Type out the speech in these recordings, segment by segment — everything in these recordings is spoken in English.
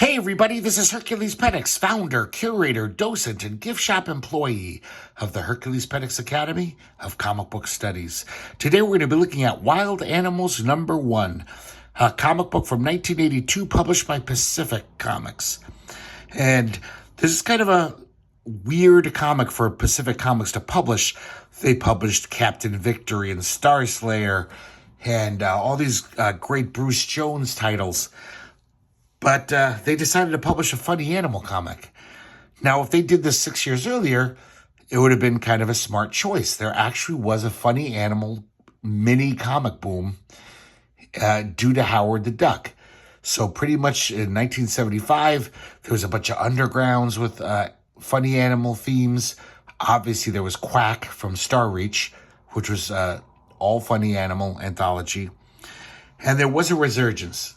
Hey everybody, this is herculespetix, founder, curator, docent, and gift shop employee of the herculespetix Academy of Comic Book Studies. Today we're going to be looking at Wild Animals #1, a comic book from 1982 published by Pacific Comics. And this is kind of a weird comic for Pacific Comics to publish. They published Captain Victory and Star Slayer and all these great Bruce Jones titles. But they decided to publish a funny animal comic. Now, if they did this 6 years earlier, it would have been kind of a smart choice. There actually was a funny animal mini comic boom due to Howard the Duck. So pretty much in 1975, there was a bunch of undergrounds with funny animal themes. Obviously, there was Quack from Star Reach, which was all funny animal anthology. And there was a resurgence.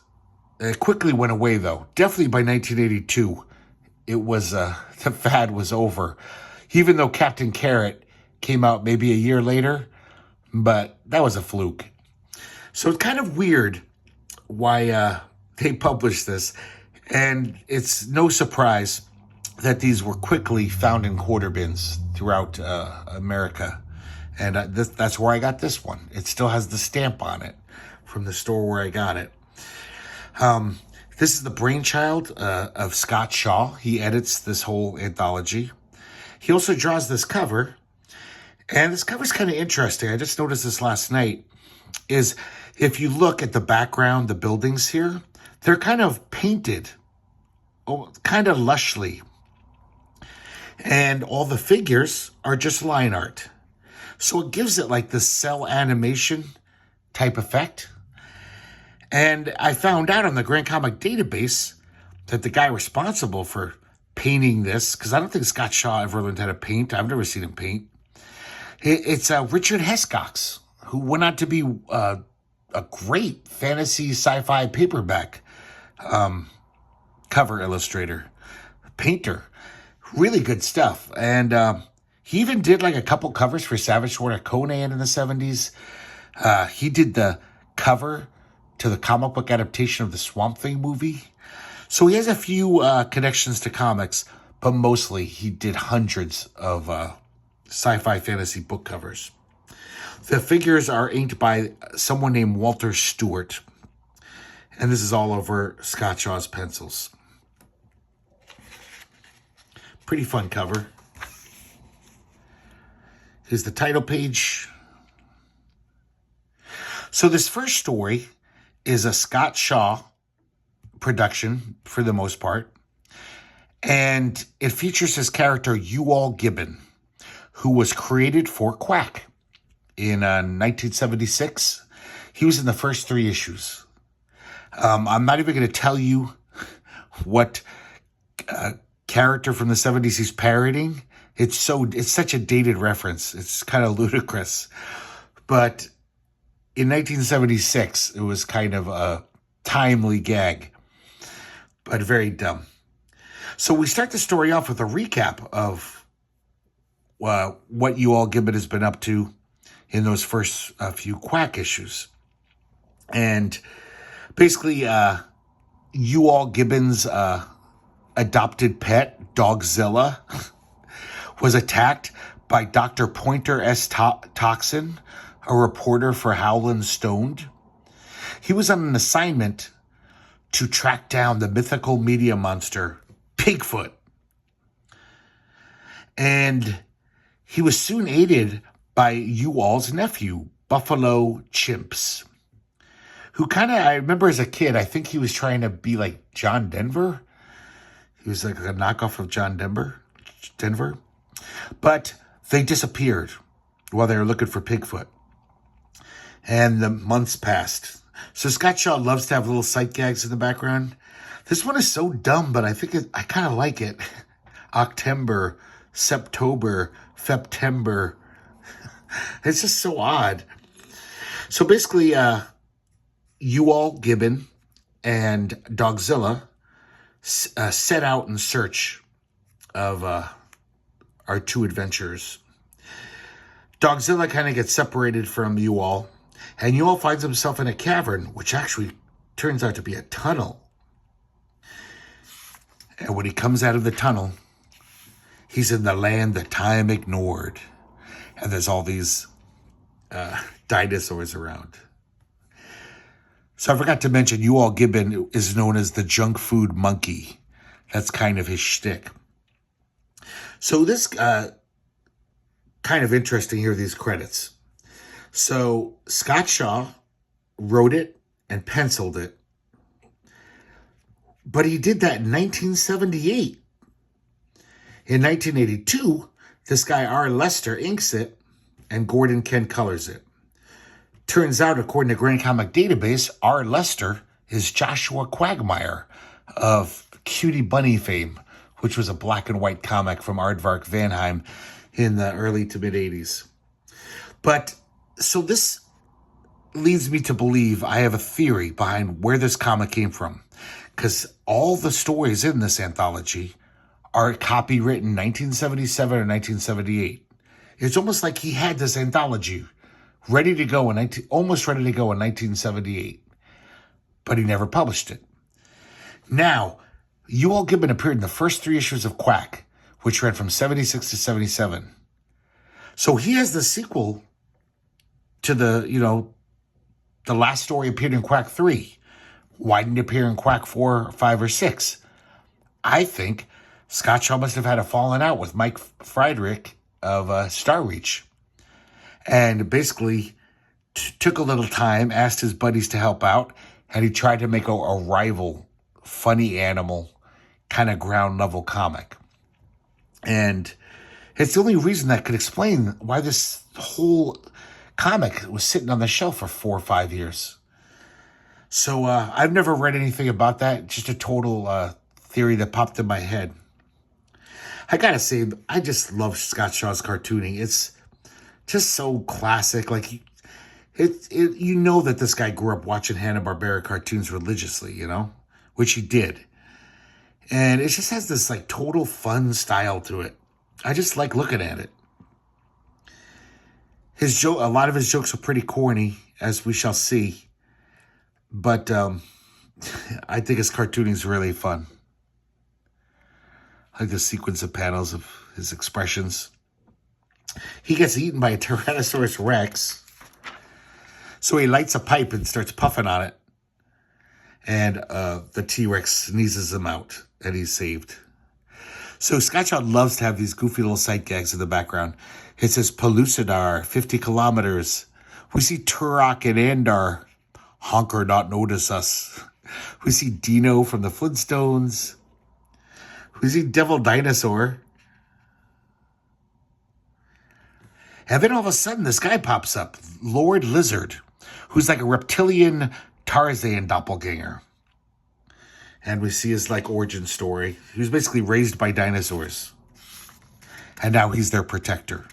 It quickly went away, though. Definitely by 1982, it was the fad was over. Even though Captain Carrot came out maybe a year later, but that was a fluke. So it's kind of weird why they published this, and it's no surprise that these were quickly found in quarter bins throughout America, and that's where I got this one. It still has the stamp on it from the store where I got it. This is the brainchild of Scott Shaw. He edits this whole anthology. He also draws this cover, and this cover is kind of interesting. I just noticed this last night. Is if you look at the background, the buildings here, they're kind of painted, kind of lushly, and all the figures are just line art. So it gives it like this cell animation type effect. And I found out on the Grand Comic database that the guy responsible for painting this, because I don't think Scott Shaw ever learned how to paint. I've never seen him paint. It's Richard Hescox, who went on to be a great fantasy sci-fi paperback cover illustrator, painter. Really good stuff. And he even did like a couple covers for Savage Sword of Conan in the 70s. He did the cover to the comic book adaptation of the Swamp Thing movie. So he has a few connections to comics, but mostly he did hundreds of sci-fi fantasy book covers. The figures are inked by someone named Walter Stewart, and this is all over Scott Shaw's pencils. Pretty fun cover. Here's the title page. So this first story is a Scott Shaw production for the most part. And it features his character, U-All Gibbon, who was created for Quack in 1976. He was in the first 3 issues. I'm not even going to tell you what character from the 70s he's parodying. It's such a dated reference. It's kind of ludicrous. But in 1976, it was kind of a timely gag, but very dumb. So we start the story off with a recap of what U-All Gibbon has been up to in those first few Quack issues. And basically, U-All Gibbon's adopted pet, Dogzilla, was attacked by Dr. Pointer S. Toxin, a reporter for Howlin' Stoned. He was on an assignment to track down the mythical media monster, Pigfoot. And he was soon aided by U-All's nephew, Buffalo Chimps, who I remember as a kid, I think he was trying to be like John Denver. He was like a knockoff of John Denver. But they disappeared while they were looking for Pigfoot. And the months passed. So Scott Shaw loves to have little sight gags in the background. This one is so dumb, but I kind of like it. October, Septober, Feptember. It's just so odd. So basically, U-All Gibbon and Dogzilla set out in search of our 2 adventurers. Dogzilla kind of gets separated from U-All, and U-All finds himself in a cavern, which actually turns out to be a tunnel. And when he comes out of the tunnel, he's in the land that time ignored. And there's all these dinosaurs around. So I forgot to mention, Ewald Gibbon is known as the junk food monkey. That's kind of his shtick. So this kind of interesting here, these credits. So Scott Shaw wrote it and penciled it. But he did that in 1978. In 1982, this guy R. Lester inks it and Gordon Kent colors it. Turns out, according to Grand Comic Database, R. Lester is Joshua Quagmire of Cutie Bunny fame, which was a black and white comic from Aardvark Vanheim in the early to mid 80s. But so this leads me to believe I have a theory behind where this comic came from, because all the stories in this anthology are copywritten 1977 or 1978. It's almost like he had this anthology ready to go almost ready to go in 1978, but he never published it. Now, Ewald Gibbon appeared in the first 3 issues of Quack, which ran from 76 to 77. So he has the sequel to the last story appeared in Quack 3. Why didn't it appear in Quack 4, 5, or 6? I think Scott Shaw must have had a falling out with Mike Friedrich of Starreach. And basically took a little time, asked his buddies to help out, and he tried to make a rival, funny animal, kind of ground level comic. And it's the only reason that could explain why this whole comic was sitting on the shelf for 4 or 5 years. So I've never read anything about that. Just a total theory that popped in my head. I gotta say, I just love Scott Shaw's cartooning. It's just so classic. Like, you know that this guy grew up watching Hanna-Barbera cartoons religiously, which he did. And it just has this like total fun style to it. I just like looking at it. A lot of his jokes are pretty corny, as we shall see. But I think his cartooning is really fun. I like the sequence of panels of his expressions. He gets eaten by a Tyrannosaurus Rex. So he lights a pipe and starts puffing on it. And the T-Rex sneezes him out, and he's saved. So Scott Shaw loves to have these goofy little sight gags in the background. It says Pellucidar, 50 kilometers. We see Turok and Andar. Honker not notice us. We see Dino from the Flintstones. We see Devil Dinosaur. And then all of a sudden, this guy pops up, Lord Lizard, who's like a reptilian Tarzan doppelganger. And we see his origin story. He was basically raised by dinosaurs. And now he's their protector.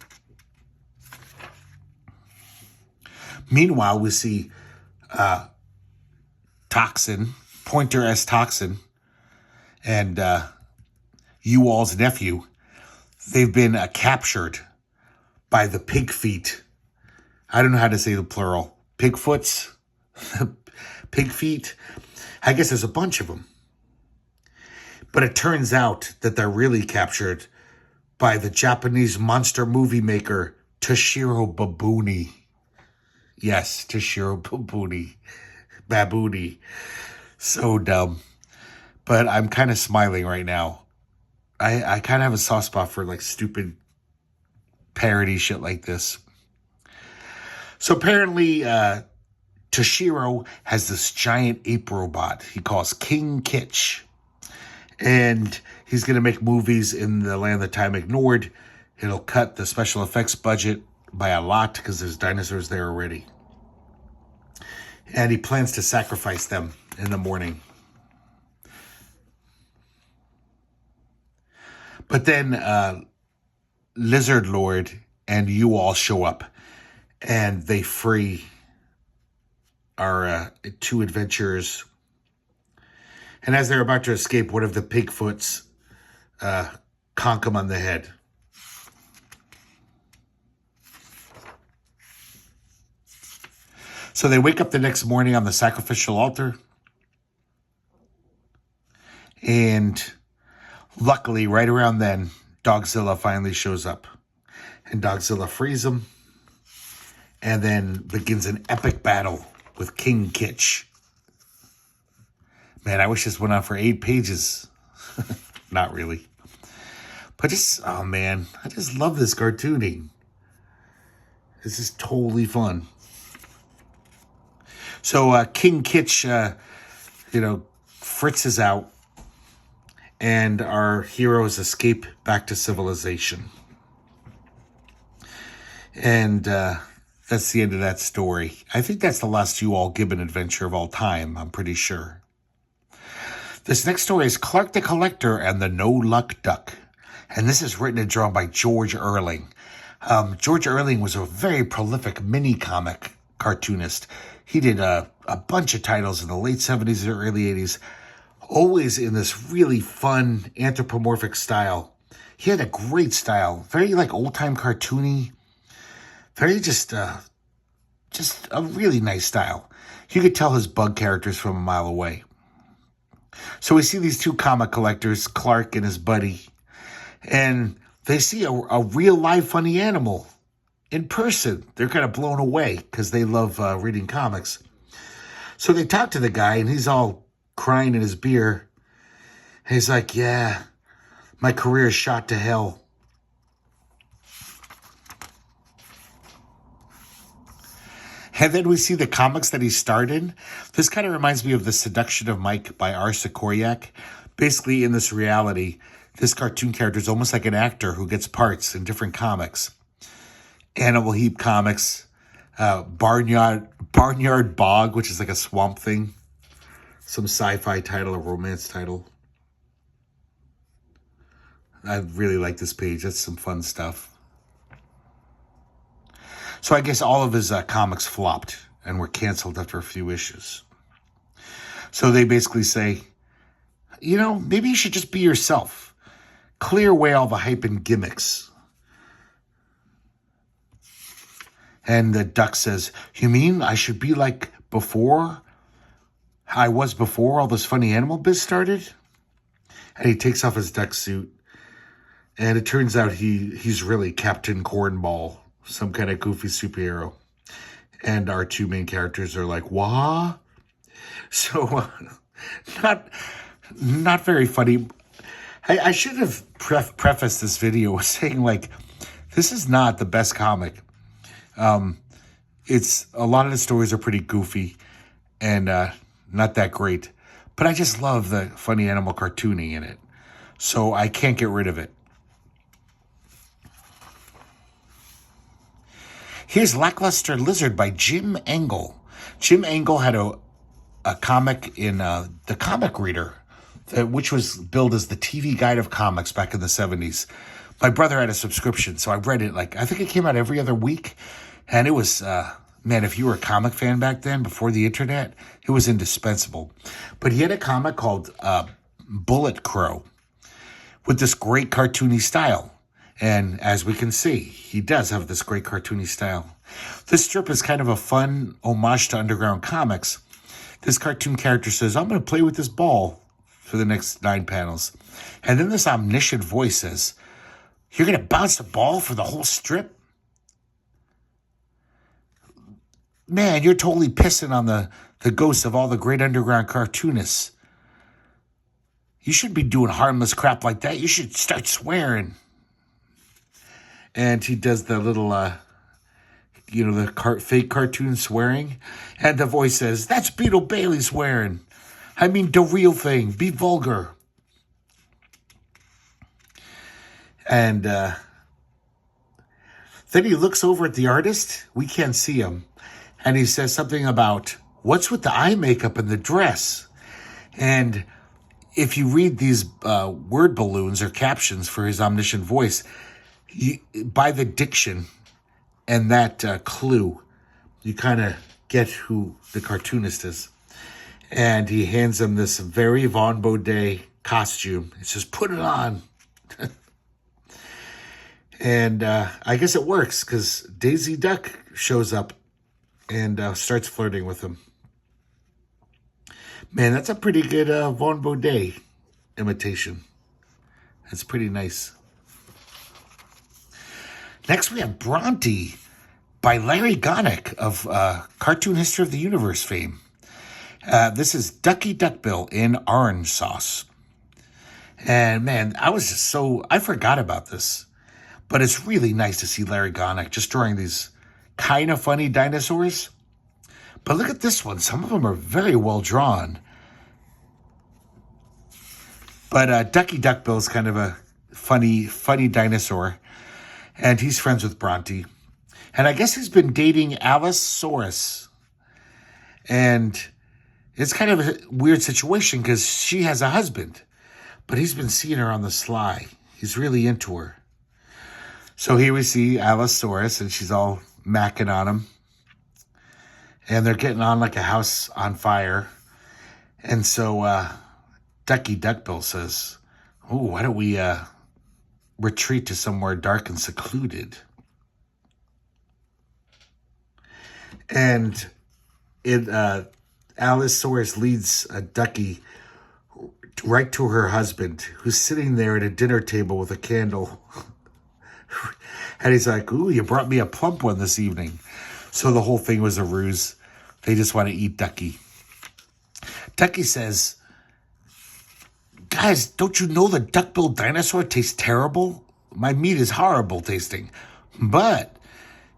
Meanwhile, we see Toxin, Pointer S. Toxin, and Ewald's nephew. They've been captured by the pig feet. I don't know how to say the plural. Pigfoots? Pig feet? I guess there's a bunch of them. But it turns out that they're really captured by the Japanese monster movie maker Toshiro Babuni. Yes, Toshiro Babuni. So dumb. But I'm kind of smiling right now. I kind of have a soft spot for stupid parody shit like this. So apparently Toshiro has this giant ape robot he calls King Kitch. And he's going to make movies in the land that time ignored. It'll cut the special effects budget by a lot because there's dinosaurs there already. And he plans to sacrifice them in the morning. But then Lizard Lord and you all show up. And they free our 2 adventurers. And as they're about to escape, one of the Pigfoots conk them on the head. So they wake up the next morning on the sacrificial altar. And Luckily, right around then, Dogzilla finally shows up. And Dogzilla frees him. And then begins an epic battle with King Kitch. Man, I wish this went on for 8 pages. Not really. But just, oh man, I just love this cartooning. This is totally fun. So King Kitch, Fritz is out. And our heroes escape back to civilization. And that's the end of that story. I think that's the last you-all Gibbon adventure of all time, I'm pretty sure. This next story is Clark the Collector and the No-Luck Duck. And this is written and drawn by George Erling. George Erling was a very prolific mini-comic cartoonist. He did a bunch of titles in the late 70s and early 80s, always in this really fun anthropomorphic style. He had a great style, very like old-time cartoony, very just a really nice style. You could tell his bug characters from a mile away. So we see these two comic collectors, Clark and his buddy, and they see a real live funny animal in person. They're kind of blown away because they love reading comics. So they talk to the guy, and he's all crying in his beer. And he's like, yeah, my career is shot to hell. And then we see the comics that he starred in. This kind of reminds me of The Seduction of Mike by R. Sikoryak. Basically, in this reality, this cartoon character is almost like an actor who gets parts in different comics. Animal Heap Comics, Barnyard Bog, which is like a swamp thing. Some sci-fi title, a romance title. I really like this page. That's some fun stuff. So I guess all of his comics flopped and were canceled after a few issues. So they basically say, maybe you should just be yourself. Clear away all the hype and gimmicks. And the duck says, you mean I should be like before I was before all this funny animal biz started? And he takes off his duck suit. And it turns out he's really Captain Cornball, some kind of goofy superhero. And our two main characters are like, wah? So, not very funny. I should have prefaced this video with saying, this is not the best comic. It's a lot of the stories are pretty goofy and not that great. But I just love the funny animal cartooning in it. So I can't get rid of it. Here's Lackluster Lizard by Jim Engel. Jim Engel had a comic in The Comic Reader, which was billed as the TV guide of comics back in the 70s. My brother had a subscription, so I read it I think it came out every other week. And it was, if you were a comic fan back then, before the internet, it was indispensable. But he had a comic called Bullet Crow with this great cartoony style. And as we can see, he does have this great cartoony style. This strip is kind of a fun homage to underground comics. This cartoon character says, I'm going to play with this ball for the next 9 panels. And then this omniscient voice says, you're going to bounce the ball for the whole strip? Man, you're totally pissing on the ghosts of all the great underground cartoonists. You shouldn't be doing harmless crap like that. You should start swearing. And he does the little, fake cartoon swearing. And the voice says, that's Beetle Bailey swearing. I mean, the real thing. Be vulgar. And then he looks over at the artist. We can't see him. And he says something about, what's with the eye makeup and the dress? And if you read these word balloons or captions for his omniscient voice, by the diction and that clue, you kind of get who the cartoonist is. And he hands him this very Von Baudet costume. He says, put it on. And I guess it works because Daisy Duck shows up and starts flirting with him. Man, that's a pretty good Von Baudet imitation. It's pretty nice. Next, we have Bronte by Larry Gonick of Cartoon History of the Universe fame. This is Ducky Duckbill in orange sauce. And man, I forgot about this. But it's really nice to see Larry Gonick just drawing these kind of funny dinosaurs. But look at this one. Some of them are very well drawn. But Ducky Duckbill is kind of a funny dinosaur. And he's friends with Bronte. And I guess he's been dating Alice Saurus. And it's kind of a weird situation because she has a husband. But he's been seeing her on the sly. He's really into her. So here we see Alice Saurus, and she's all macking on him. And they're getting on like a house on fire. And so Ducky Duckbill says, "Oh, why don't we retreat to somewhere dark and secluded?" And Alice Saurus leads Ducky right to her husband, who's sitting there at a dinner table with a candle. And he's like, "Ooh, you brought me a plump one this evening." So the whole thing was a ruse. They just want to eat Ducky. Ducky says, "Guys, don't you know the duck-bill dinosaur tastes terrible? My meat is horrible tasting. But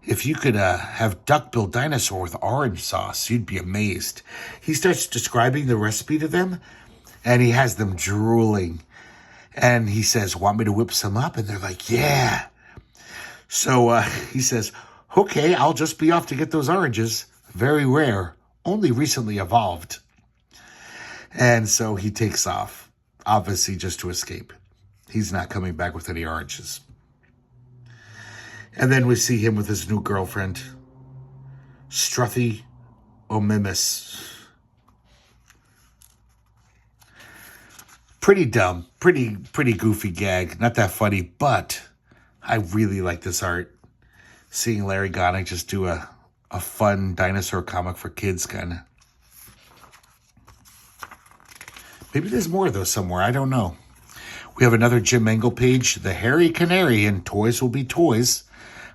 if you could have duck-bill dinosaur with orange sauce, you'd be amazed." He starts describing the recipe to them, and he has them drooling. And he says, "Want me to whip some up?" And they're like, "Yeah." So he says, "Okay, I'll just be off to get those oranges. Very rare, only recently evolved." And so he takes off, obviously just to escape. He's not coming back with any oranges. And then we see him with his new girlfriend, Struthy Omimus. Pretty dumb, pretty goofy gag. Not that funny, but I really like this art. Seeing Larry Gonick just do a fun dinosaur comic for kids, kind of. Maybe there's more of those somewhere. I don't know. We have another Jim Engel page, The Hairy Canary and Toys Will Be Toys.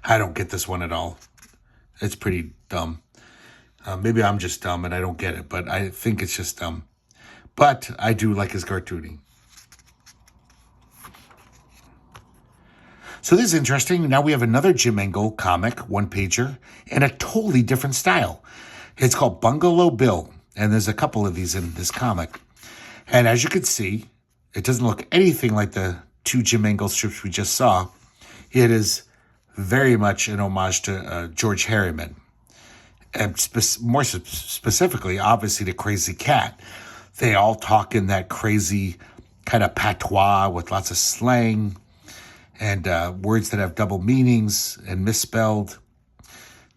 I don't get this one at all. It's pretty dumb. Maybe I'm just dumb and I don't get it, but I think it's just dumb. But I do like his cartooning. So this is interesting. Now we have another Jim Engel comic, one-pager, in a totally different style. It's called Bungalow Bill, and there's a couple of these in this comic. And as you can see, it doesn't look anything like the two Jim Engel strips we just saw. It is very much an homage to George Harriman. And more specifically, obviously, to Crazy Cat. They all talk in that crazy kind of patois with lots of slang and words that have double meanings and misspelled.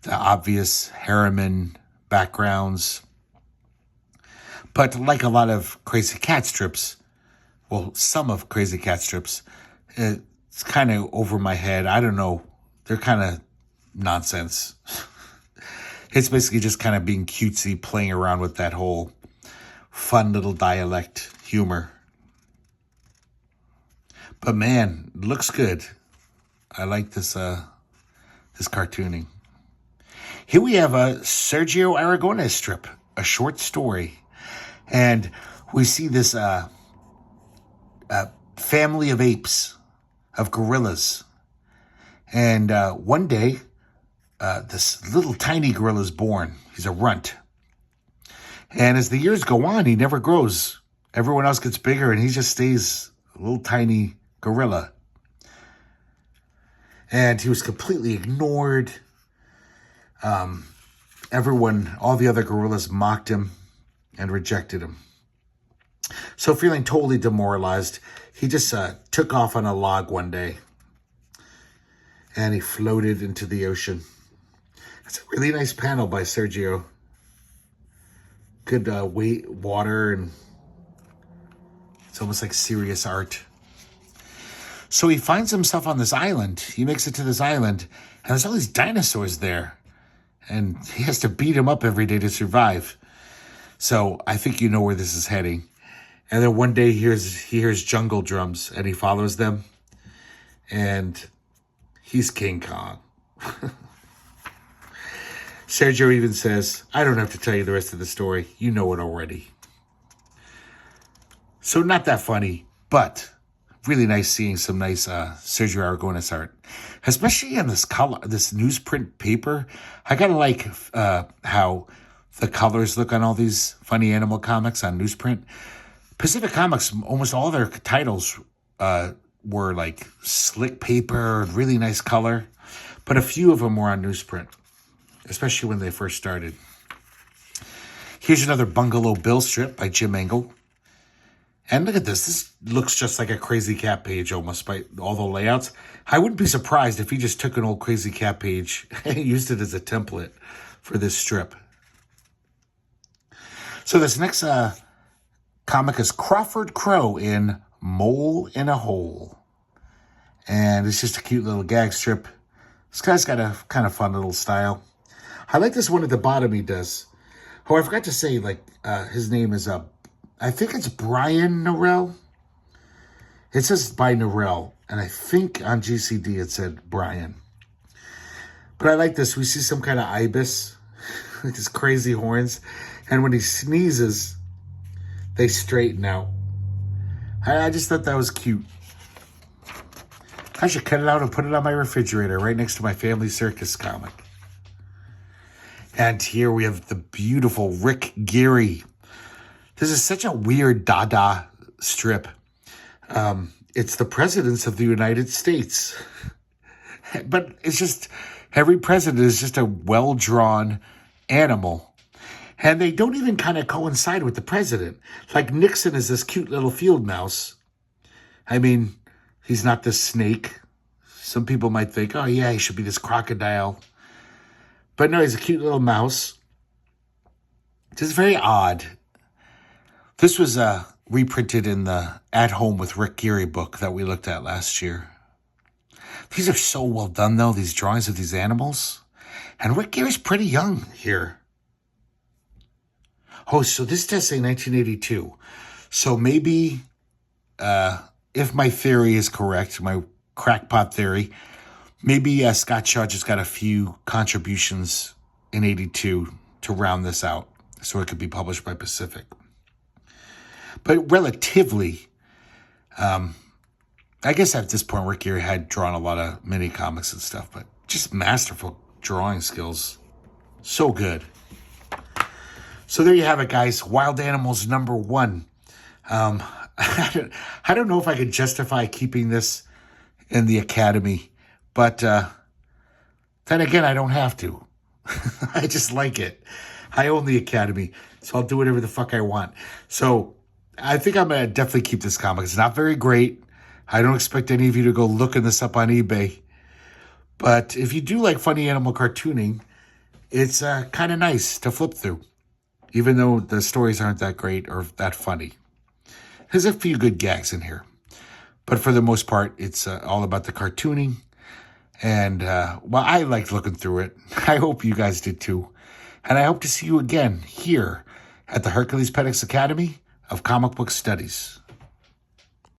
The obvious Harriman backgrounds. But like a lot of Crazy Cat strips, well, some of Crazy Cat strips, it's kind of over my head. I don't know. They're kind of nonsense. It's basically just kind of being cutesy, playing around with that whole fun little dialect humor. But man, it looks good. I like this this cartooning. Here we have a Sergio Aragonés strip, a short story. And we see this family of apes, of gorillas. And one day, this little tiny gorilla is born. He's a runt. And as the years go on, he never grows. Everyone else gets bigger, and he just stays a little tiny gorilla. And he was completely ignored. Everyone, all the other gorillas mocked him and rejected him. So feeling totally demoralized, he just took off on a log one day. And he floated into the ocean. It's a really nice panel by Sergio. Good water, and it's almost like serious art. So he finds himself on this island. He makes it to this island, and there's all these dinosaurs there. And he has to beat them up every day to survive. So I think you know where this is heading. And then one day he hears jungle drums and he follows them. And he's King Kong. Sergio even says, I don't have to tell you the rest of the story. You know it already. So not that funny, but really nice seeing some nice Sergio Aragonés art. Especially in this color, this newsprint paper. I kind of like how the colors look on all these funny animal comics on newsprint. Pacific Comics, almost all their titles were like slick paper, really nice color. But a few of them were on newsprint, especially when they first started. Here's another Bungalow Bill strip by Jim Engel. And look at this. This looks just like a Crazy Cat page almost by all the layouts. I wouldn't be surprised if he just took an old Crazy Cat page and used it as a template for this strip. So this next comic is Crawford Crow in Mole in a Hole. And it's just a cute little gag strip. This guy's got a kind of fun little style. I like this one at the bottom he does. Oh, I forgot to say, like, his name is, I think it's Brian Norell. It says by Norell. And I think on GCD it said Brian. But I like this. We see some kind of ibis. Like his crazy horns. And when he sneezes, they straighten out. I just thought that was cute. I should cut it out and put it on my refrigerator right next to my Family Circus comic. And here we have the beautiful Rick Geary. This is such a weird Dada strip. It's the presidents of the United States. But it's just, every president is just a well-drawn animal. And they don't even kind of coincide with the president. Like Nixon is this cute little field mouse. I mean, he's not this snake. Some people might think, oh yeah, he should be this crocodile. But no, he's a cute little mouse. Just very odd. This was reprinted in the At Home with Rick Geary book that we looked at last year. These are so well done, though, these drawings of these animals. And Rick Geary's pretty young here. Oh, so this does say 1982. So maybe, if my theory is correct, my crackpot theory, maybe Scott Shaw just got a few contributions in 82 to round this out so it could be published by Pacific. But relatively, I guess at this point, Rick Geary had drawn a lot of mini comics and stuff, but just masterful drawing skills. So good. So there you have it, guys. Wild Animals #1. I don't know if I could justify keeping this in the Academy, but then again, I don't have to. I just like it. I own the Academy, so I'll do whatever the fuck I want. So I think I'm going to definitely keep this comic. It's not very great. I don't expect any of you to go looking this up on eBay. But if you do like funny animal cartooning, it's kind of nice to flip through, even though the stories aren't that great or that funny. There's a few good gags in here. But for the most part, it's all about the cartooning. And, well, I liked looking through it. I hope you guys did too. And I hope to see you again here at the Herculespetix Academy of Comic Book Studies.